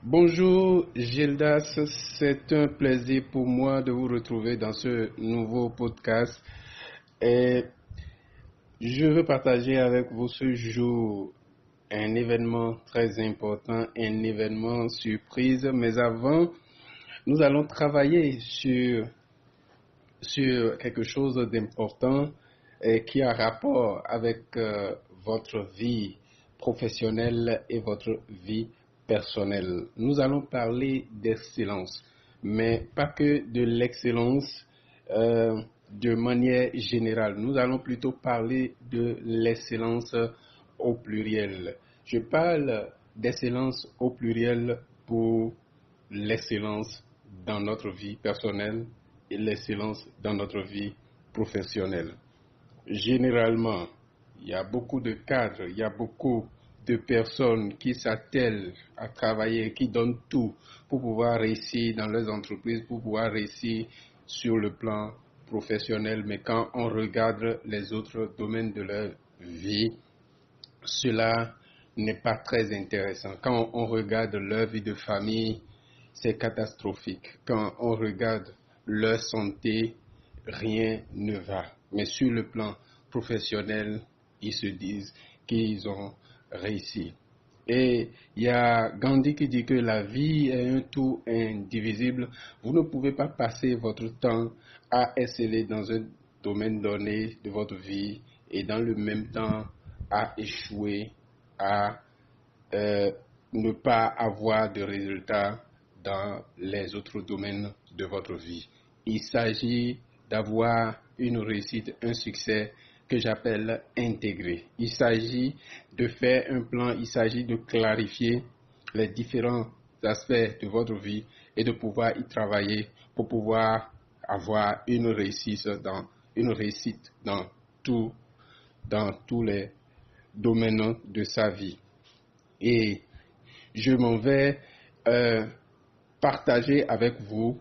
Bonjour Gildas, c'est un plaisir pour moi de vous retrouver dans ce nouveau podcast et je veux partager avec vous ce jour un événement très important, un événement surprise, mais avant, nous allons travailler sur quelque chose d'important et qui a rapport avec votre vie professionnelle et votre vie personnelle. Nous allons parler d'excellence, mais pas que de l'excellence de manière générale. Nous allons plutôt parler de l'excellence au pluriel. Je parle d'excellence au pluriel pour l'excellence dans notre vie personnelle et l'excellence dans notre vie professionnelle. Généralement, il y a beaucoup de cadres, il y a beaucoup de personnes qui s'attellent à travailler, qui donnent tout pour pouvoir réussir dans leurs entreprises, pour pouvoir réussir sur le plan professionnel. Mais quand on regarde les autres domaines de leur vie, cela n'est pas très intéressant. Quand on regarde leur vie de famille, c'est catastrophique. Quand on regarde leur santé, rien ne va. Mais sur le plan professionnel, ils se disent qu'ils ont réussi. Et il y a Gandhi qui dit que la vie est un tout indivisible. Vous ne pouvez pas passer votre temps à exceller dans un domaine donné de votre vie et dans le même temps à échouer, à ne pas avoir de résultats dans les autres domaines de votre vie. Il s'agit d'avoir une réussite, un succès que j'appelle intégré. Il s'agit de faire un plan, il s'agit de clarifier les différents aspects de votre vie et de pouvoir y travailler pour pouvoir avoir une réussite dans tout, dans tous les domaines de sa vie. Et je m'en vais partager avec vous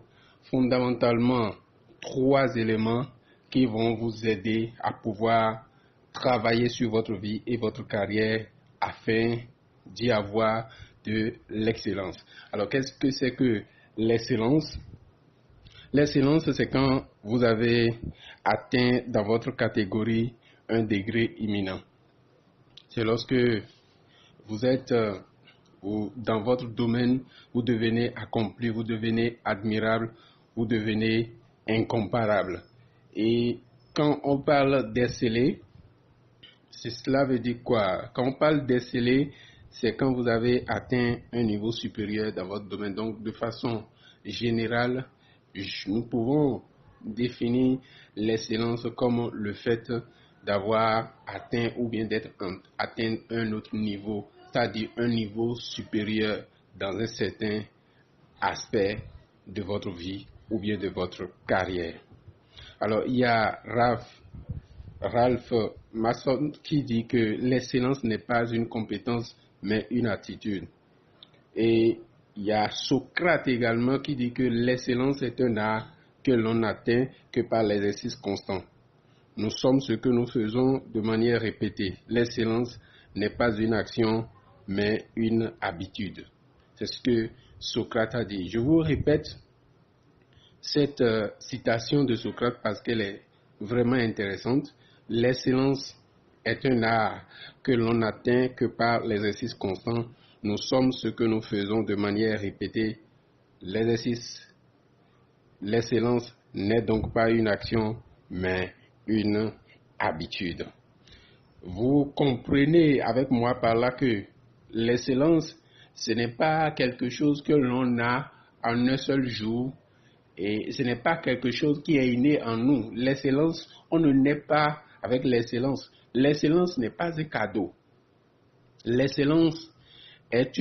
fondamentalement 3 éléments qui vont vous aider à pouvoir travailler sur votre vie et votre carrière afin d'y avoir de l'excellence. Alors, qu'est-ce que c'est que l'excellence? L'excellence, c'est quand vous avez atteint dans votre catégorie un degré imminent. C'est lorsque vous êtes dans votre domaine, vous devenez accompli, vous devenez admirable, vous devenez incomparable. Et quand on parle d'exceller, cela veut dire quoi? Quand on parle d'exceller, c'est quand vous avez atteint un niveau supérieur dans votre domaine. Donc, de façon générale, nous pouvons définir l'excellence comme le fait d'avoir atteint ou bien d'être atteint un autre niveau, c'est-à-dire un niveau supérieur dans un certain aspect de votre vie ou bien de votre carrière. Alors, il y a Ralph Mason qui dit que l'excellence n'est pas une compétence, mais une attitude. Et il y a Socrate également qui dit que l'excellence est un art que l'on n'atteint que par l'exercice constant. Nous sommes ce que nous faisons de manière répétée. L'excellence n'est pas une action, mais une habitude. C'est ce que Socrate a dit. Je vous répète cette citation de Socrate parce qu'elle est vraiment intéressante. L'excellence est un art que l'on n'atteint que par l'exercice constant. Nous sommes ce que nous faisons de manière répétée. L'excellence n'est donc pas une action, mais une habitude. Vous comprenez avec moi par là que l'excellence, ce n'est pas quelque chose que l'on a en un seul jour et ce n'est pas quelque chose qui est inné en nous. L'excellence, on ne naît pas avec l'excellence. L'excellence n'est pas un cadeau. L'excellence est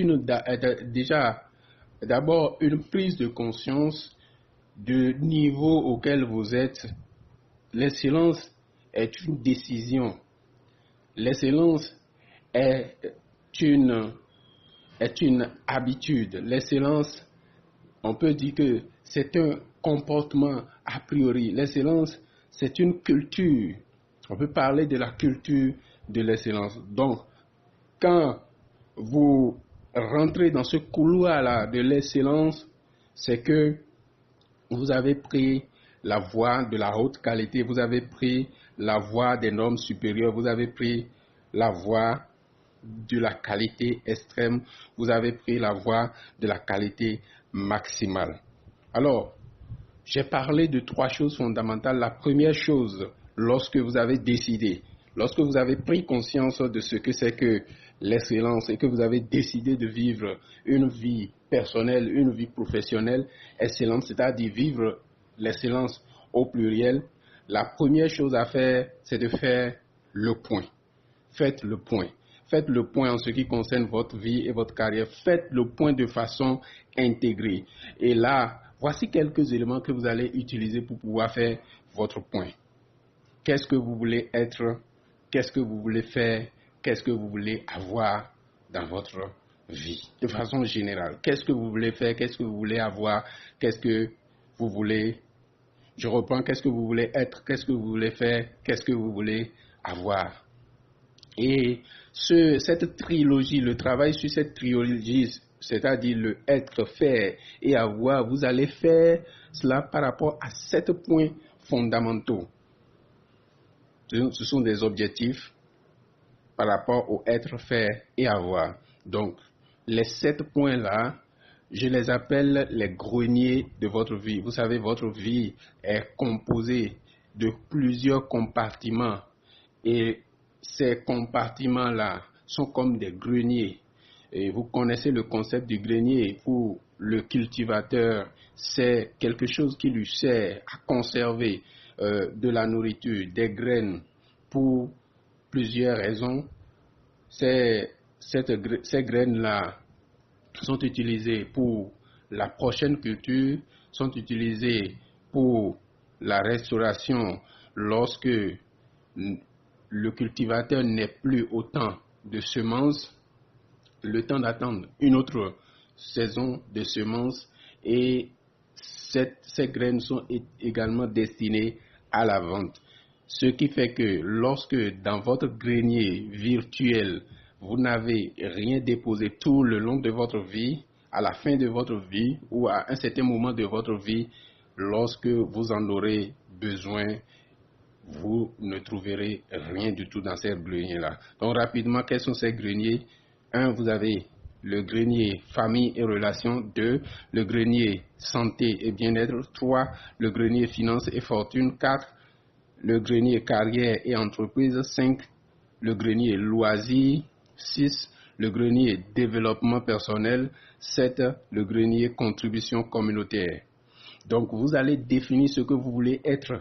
déjà d'abord une prise de conscience du niveau auquel vous êtes. L'excellence est une décision. L'excellence est une habitude. L'excellence, on peut dire que c'est un comportement a priori. L'excellence, c'est une culture. On peut parler de la culture de l'excellence. Donc, quand vous rentrer dans ce couloir-là de l'excellence, c'est que vous avez pris la voie de la haute qualité, vous avez pris la voie des normes supérieures, vous avez pris la voie de la qualité extrême, vous avez pris la voie de la qualité maximale. Alors, j'ai parlé de 3 choses fondamentales. La première chose, lorsque vous avez décidé, lorsque vous avez pris conscience de ce que c'est que l'excellence et que vous avez décidé de vivre une vie personnelle, une vie professionnelle excellente, c'est-à-dire vivre l'excellence au pluriel, la première chose à faire, c'est de faire le point. Faites le point. Faites le point en ce qui concerne votre vie et votre carrière. Faites le point de façon intégrée. Et là, voici quelques éléments que vous allez utiliser pour pouvoir faire votre point. Qu'est-ce que vous voulez être? Qu'est-ce que vous voulez faire? Qu'est-ce que vous voulez avoir dans votre vie? De façon générale, qu'est-ce que vous voulez faire? Qu'est-ce que vous voulez avoir? Qu'est-ce que vous voulez? Je reprends, qu'est-ce que vous voulez être? Qu'est-ce que vous voulez faire? Qu'est-ce que vous voulez avoir? Et cette trilogie, le travail sur cette trilogie, c'est-à-dire le être, faire et avoir, vous allez faire cela par rapport à 7 points fondamentaux. Ce sont des objectifs par rapport au être, faire et avoir. Donc, les 7 points-là, je les appelle les greniers de votre vie. Vous savez, votre vie est composée de plusieurs compartiments. Et ces compartiments-là sont comme des greniers. Et vous connaissez le concept du grenier. Pour le cultivateur, c'est quelque chose qui lui sert à conserver de la nourriture, des graines, pour plusieurs raisons. Ces graines-là sont utilisées pour la prochaine culture, sont utilisées pour la restauration lorsque le cultivateur n'est plus autant de semences, le temps d'attendre une autre saison de semences, et ces graines sont également destinées à la vente. Ce qui fait que lorsque dans votre grenier virtuel, vous n'avez rien déposé tout le long de votre vie, à la fin de votre vie ou à un certain moment de votre vie, lorsque vous en aurez besoin, vous ne trouverez rien du tout dans ces greniers-là. Donc rapidement, quels sont ces greniers? 1, vous avez le grenier famille et relations. 2, le grenier santé et bien-être. 3, le grenier finances et fortune. 4, le grenier carrière et entreprise. 5, le grenier loisirs. 6, le grenier développement personnel. 7, le grenier contribution communautaire. Donc vous allez définir ce que vous voulez être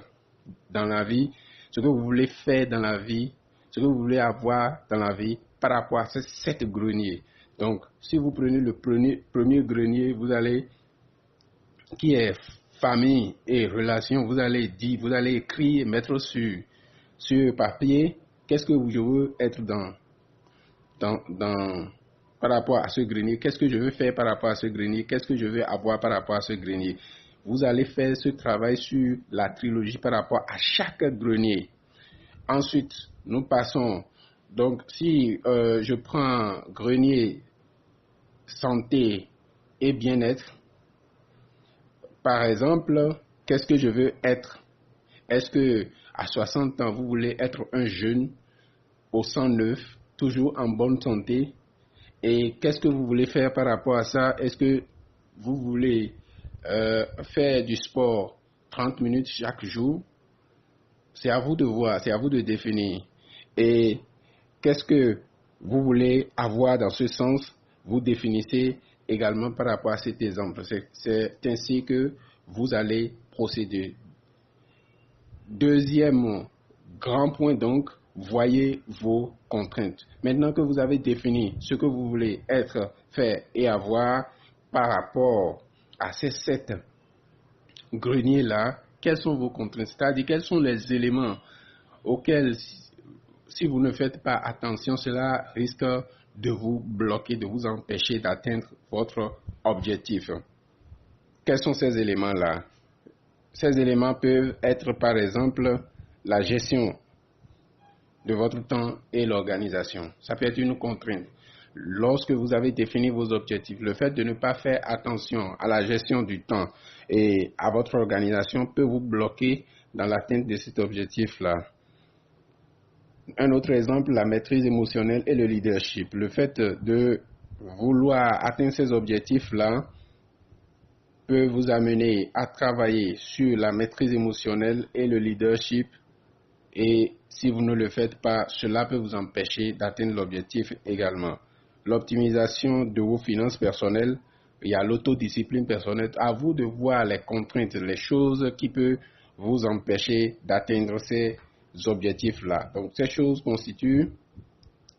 dans la vie, ce que vous voulez faire dans la vie, ce que vous voulez avoir dans la vie par rapport à ces 7 greniers. Donc, si vous prenez le premier grenier, qui est famille et relations, vous allez écrire, mettre sur papier, qu'est-ce que je veux être par rapport à ce grenier, qu'est-ce que je veux faire par rapport à ce grenier, qu'est-ce que je veux avoir par rapport à ce grenier. Vous allez faire ce travail sur la trilogie par rapport à chaque grenier. Ensuite, nous passons. Donc, si je prends grenier santé et bien-être, par exemple, qu'est-ce que je veux être? Est-ce que à 60 ans, vous voulez être un jeune au sang neuf, toujours en bonne santé? Et qu'est-ce que vous voulez faire par rapport à ça? Est-ce que vous voulez faire du sport 30 minutes chaque jour? C'est à vous de voir, c'est à vous de définir. Et qu'est-ce que vous voulez avoir dans ce sens? Vous définissez également par rapport à cet exemple. C'est ainsi que vous allez procéder. Deuxième grand point donc, voyez vos contraintes. Maintenant que vous avez défini ce que vous voulez être, faire et avoir par rapport à ces 7 greniers-là, quelles sont vos contraintes? C'est-à-dire, quels sont les éléments auxquels, si vous ne faites pas attention, cela risque de vous bloquer, de vous empêcher d'atteindre votre objectif. Quels sont ces éléments-là? Ces éléments peuvent être, par exemple, la gestion de votre temps et l'organisation. Ça peut être une contrainte. lorsque vous avez défini vos objectifs, le fait de ne pas faire attention à la gestion du temps et à votre organisation peut vous bloquer dans l'atteinte de cet objectif-là. Un autre exemple, la maîtrise émotionnelle et le leadership. Le fait de vouloir atteindre ces objectifs-là peut vous amener à travailler sur la maîtrise émotionnelle et le leadership. Et si vous ne le faites pas, cela peut vous empêcher d'atteindre l'objectif également. L'optimisation de vos finances personnelles, il y a l'autodiscipline personnelle. À vous de voir les contraintes, les choses qui peuvent vous empêcher d'atteindre ces objectifs-là. Donc,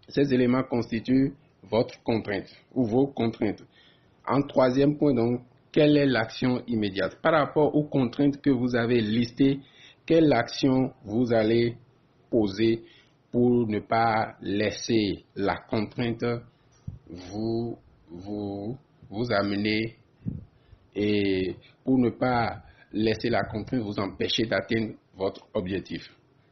ces éléments constituent votre contrainte ou vos contraintes. En troisième point, donc, quelle est l'action immédiate? Par rapport aux contraintes que vous avez listées, quelle action vous allez poser pour ne pas laisser la contrainte vous amener et pour ne pas laisser la contrainte vous empêcher d'atteindre votre objectif?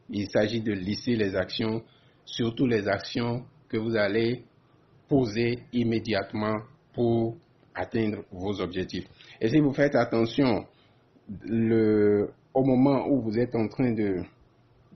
Il s'agit de lister les actions, surtout les actions que vous allez poser immédiatement pour atteindre vos objectifs. Et si vous faites attention, au moment où vous êtes en train de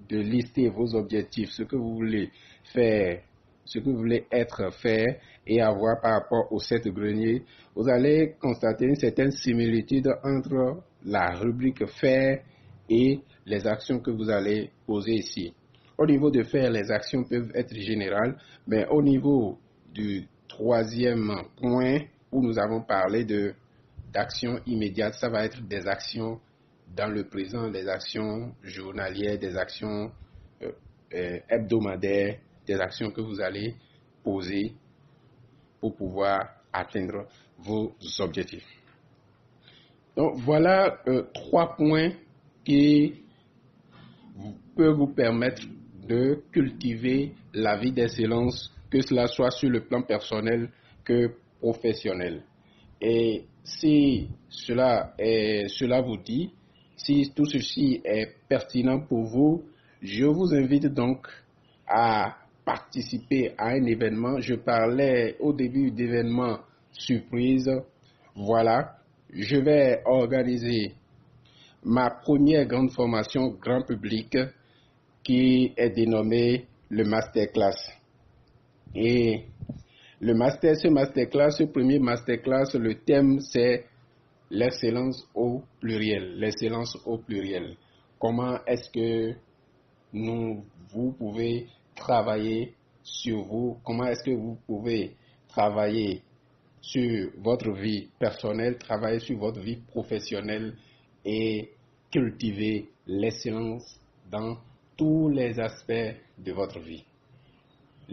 lister vos objectifs, ce que vous voulez faire, ce que vous voulez être, faire et avoir par rapport aux 7 greniers, vous allez constater une certaine similitude entre la rubrique faire et les actions que vous allez poser ici. Au niveau de faire, les actions peuvent être générales, mais au niveau du troisième point où nous avons parlé d'actions immédiates, ça va être des actions dans le présent, des actions journalières, des actions hebdomadaires, des actions que vous allez poser pour pouvoir atteindre vos objectifs. Donc voilà 3 points qui peuvent vous permettre de cultiver la vie d'excellence, que cela soit sur le plan personnel que professionnel. Et si cela vous dit, si tout ceci est pertinent pour vous, je vous invite donc à participer à un événement. Je parlais au début d'événements surprise. Voilà, je vais organiser ma première grande formation grand public qui est dénommée le Masterclass. Et ce premier Masterclass, le thème c'est l'excellence au pluriel. L'excellence au pluriel. Comment est-ce que vous pouvez travailler sur vous? Comment est-ce que vous pouvez travailler sur votre vie personnelle, travailler sur votre vie professionnelle et cultiver l'excellence dans tous les aspects de votre vie?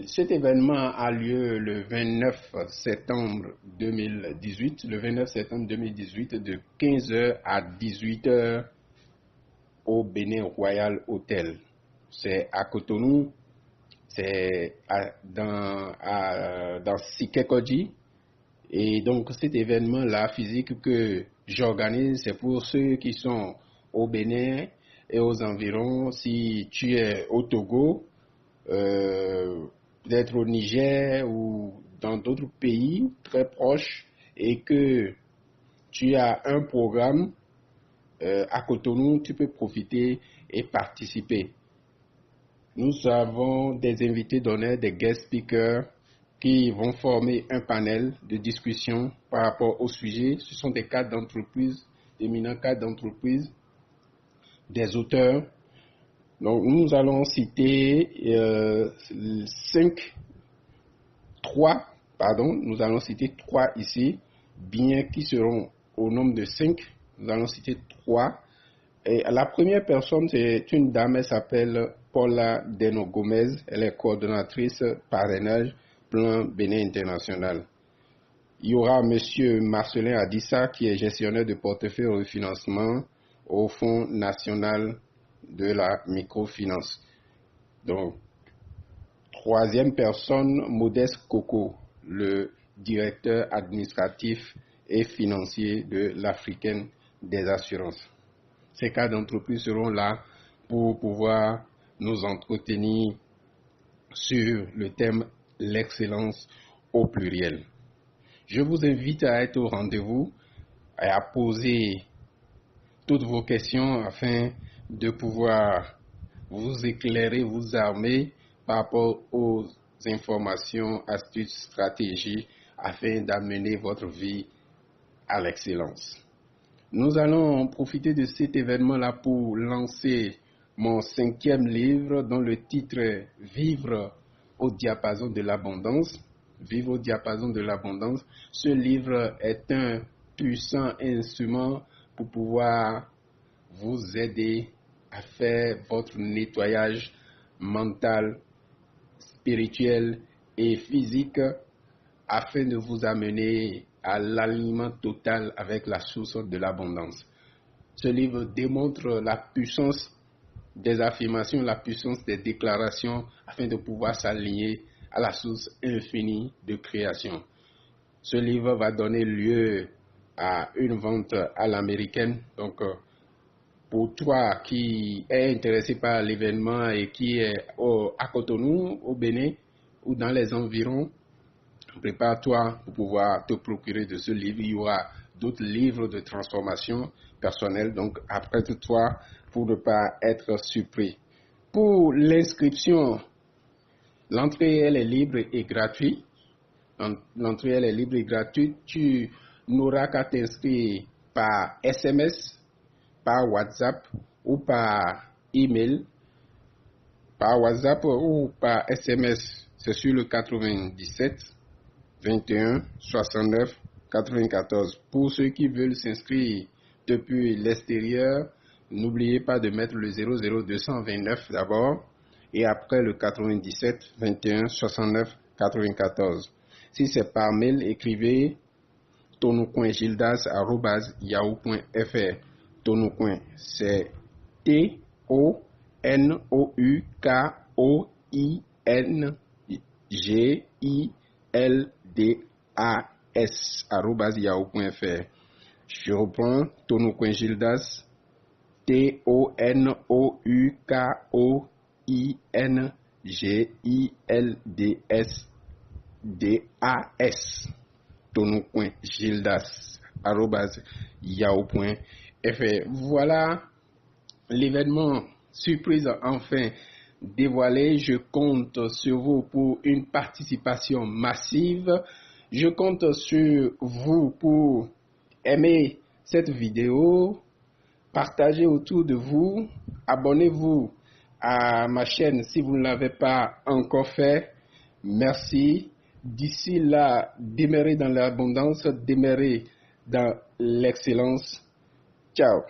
Cet événement a lieu le 29 septembre 2018, de 15h à 18h au Bénin Royal Hotel. C'est à Cotonou, c'est dans Sikekodji. Et donc cet événement-là physique que j'organise, c'est pour ceux qui sont au Bénin et aux environs. Si tu es au Togo, peut-être au Niger ou dans d'autres pays très proches et que tu as un programme à Cotonou, tu peux profiter et participer. Nous avons des invités d'honneur, des guest speakers qui vont former un panel de discussion par rapport au sujet. Ce sont des cadres d'entreprise, d'éminents cadres d'entreprise, des auteurs. Donc nous allons citer nous allons citer 3 ici, bien qui seront au nombre de 5. Nous allons citer 3. Et la première personne, c'est une dame, elle s'appelle Paula Deno Gomez. Elle est coordonnatrice parrainage Plan Bénin International. Il y aura M. Marcelin Adissa, qui est gestionnaire de portefeuille refinancement au Fonds national de la microfinance. Donc, troisième personne, Modeste Coco, le directeur administratif et financier de l'Africaine des assurances. Ces cas d'entreprise seront là pour pouvoir nous entretenir sur le thème l'excellence au pluriel. Je vous invite à être au rendez-vous et à poser toutes vos questions afin de pouvoir vous éclairer, vous armer par rapport aux informations, astuces, stratégies afin d'amener votre vie à l'excellence. Nous allons profiter de cet événement-là pour lancer mon 5e livre dont le titre est Vivre au diapason de l'abondance. Vivre au diapason de l'abondance. Ce livre est un puissant instrument pour pouvoir vous aider à faire votre nettoyage mental, spirituel et physique afin de vous amener à l'alignement total avec la source de l'abondance. Ce livre démontre la puissance des affirmations, la puissance des déclarations afin de pouvoir s'aligner à la source infinie de création. Ce livre va donner lieu à une vente à l'américaine. Donc, pour toi qui est intéressé par l'événement et qui est à Cotonou, au Bénin ou dans les environs, prépare-toi pour pouvoir te procurer de ce livre. Il y aura d'autres livres de transformation personnelle, donc apprête-toi pour ne pas être surpris. Pour l'inscription, l'entrée elle est libre et gratuite. L'entrée elle est libre et gratuite. Tu n'auras qu'à t'inscrire par SMS, par WhatsApp ou par email. Par WhatsApp ou par SMS, c'est sur le 97 21 69 94. Pour ceux qui veulent s'inscrire depuis l'extérieur, n'oubliez pas de mettre le 00229 d'abord et après le 97 21 69 94. Si c'est par mail, écrivez tonoucoingildas@yahoo.fr. Tonoucoing, c'est TONOUCOINGILDAS Je reprends tonoucoingildas TONOUCOINGILDAS tonoucoingildas@yahoo.fr. Voilà l'événement surprise enfin dévoilé. Je compte sur vous pour une participation massive. Je compte sur vous pour aimer cette vidéo, partager autour de vous, abonnez-vous à ma chaîne si vous ne l'avez pas encore fait. Merci. D'ici là, demeurez dans l'abondance, demeurez dans l'excellence. Ciao.